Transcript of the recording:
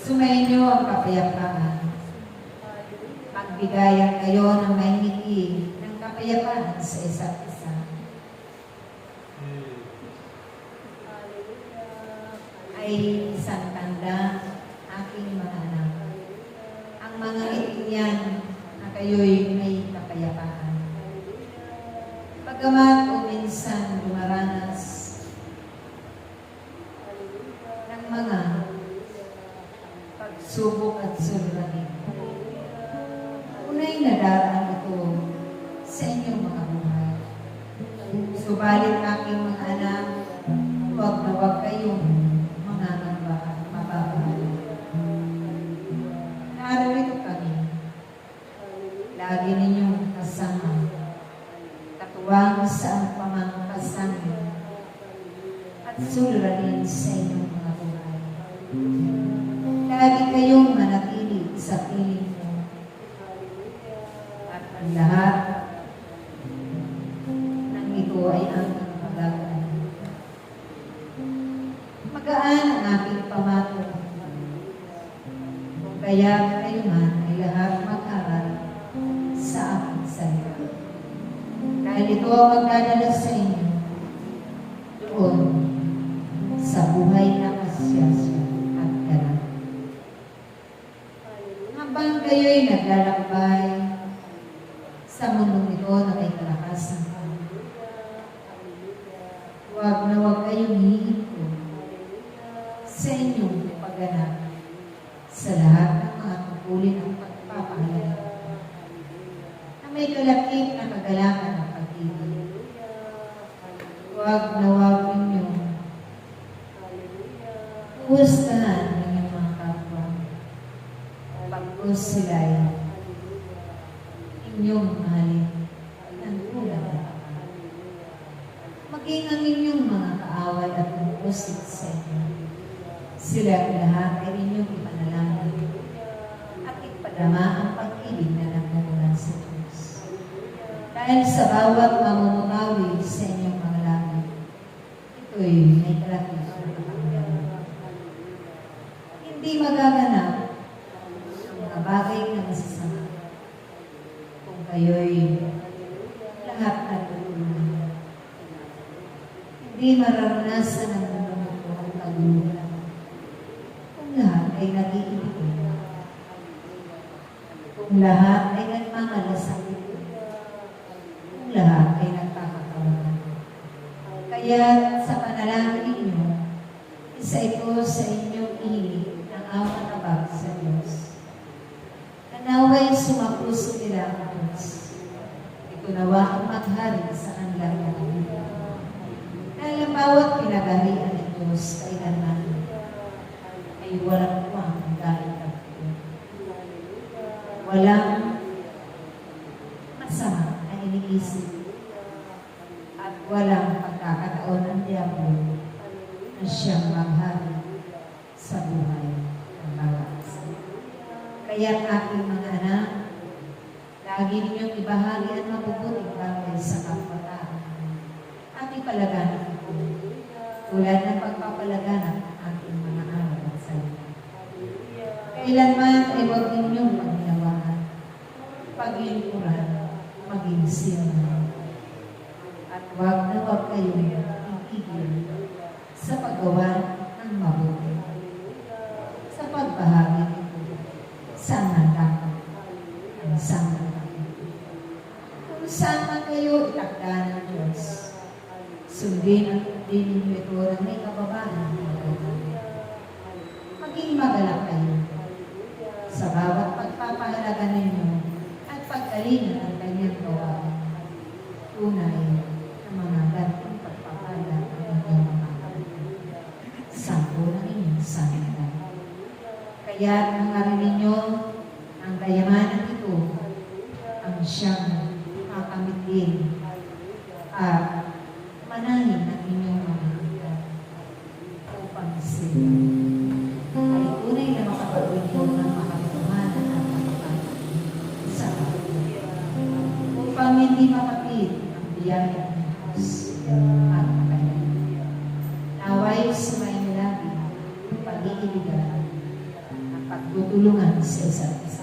Sumainyo ang kapayapaan. Magbigayan kayo ng mahinigi ng kapayapaan sa isa't isa. Ay isang tanda, aking mga anak. Ang mga itinyan na kayo'y may kapayapaan. Pagamat o minsan dumaranas ng mga pagsubok at suliranin. Unay nadaraan ito sa inyong mga buhay. Subalit aking mga anak, huwag na huwag kayong mga mababahal. Narito kami. Lagi ninyong kasama. Katuwang sa pamangkasamin at suliranin sa inyong mga buhay. Lagi kayong manatili sa piling ko. At ang lahat ng ito ay ang paglagaan. Magaan ang aking pamato. Kung kaya kayo man ay lahat mag-aral sa aking salita. Dahil ito ang magdadala sa inyo doon sa buhay na kasyasya at ganap. Habang kayo'y naglalakbay sa mundong ito na may kalakasan pa, huwag na huwag kayong hihinto sa inyong pagganap sa lahat ng mga tungkulin ng pagpapahalaga na may kalakip na kagalakan ng pag-ibig. Huwag na huwag ninyong hustahan ng inyong mga kapwa pagkos sila'y inyong mahalin ng kulang na kapal. Maging ang inyong mga kaaway at pusit sa inyo. Sila ang lahat ay inyong ipanalangin at ipadama ang pag-ibig na nagmumula sa Diyos. Dahil sa bawat mamumutawi sa inyong mga langit, ito'y may kalakip na kapanggalan. Hindi magaganap ang mga bagay na masasama kung kayo'y lahat natutulungan. Hindi mararanasan nararanasan ng mundo ito ang kaguluhan. Kung lahat ay nag-iibig, kung lahat ay nagmamalasakit, kung lahat ay nagkakatawanan. Kaya sa panalangin ninyo, isa ito sa inyong ihiling ng awa na bag sa Diyos. Naway sumapuso nila ang Diyos. Ito nawa ang maghari sa kanilang mga. Dahil ang bawat pinagarian ng Diyos kailanman ay walang kuwang dahil kapito. Walang masama na iniisip at walang pagkakataon ng Diablo na siyang maghari sa buhay ng bawat isa. Kaya aking mga anak, lagi ninyong ibahagi ang mabubuting bagay sa kapwa-tao at ipalaganap ito tulad ng pagpapalaganap ng ating mga aral at salita. Kailanman ay huwag ninyong maghinawahan, paglingkuran, maging sinunan. At huwag na huwag kayong itigil sa paggawa ng mabuti, sa pagbahagi nito sa mga dapat ang sama. Kung saan man kayo itakda ng Diyos, sundin at din ninyo ito ng may kababaan. Maging magalak kayo sa bawat pagpapahalaga ninyo at pagkalingan ng kanyang gawain. Tunay na mga ganitong pagpapala ang inyong mga kapatid. Sampo ng inyong sanita. Kaya nangarin ninyo ang kayamanan ito ang siyang makamit din at manahin ang inyong mga hanggan upang sila ay tunay na makapagwinyo ng makapatumanan at makapagod sa kapatid upang hindi makapit ang biyaya ng Diyos at kanyang. Naway sumayin lagi ang pag-iibigan at pagtutulungan sa isa't isa.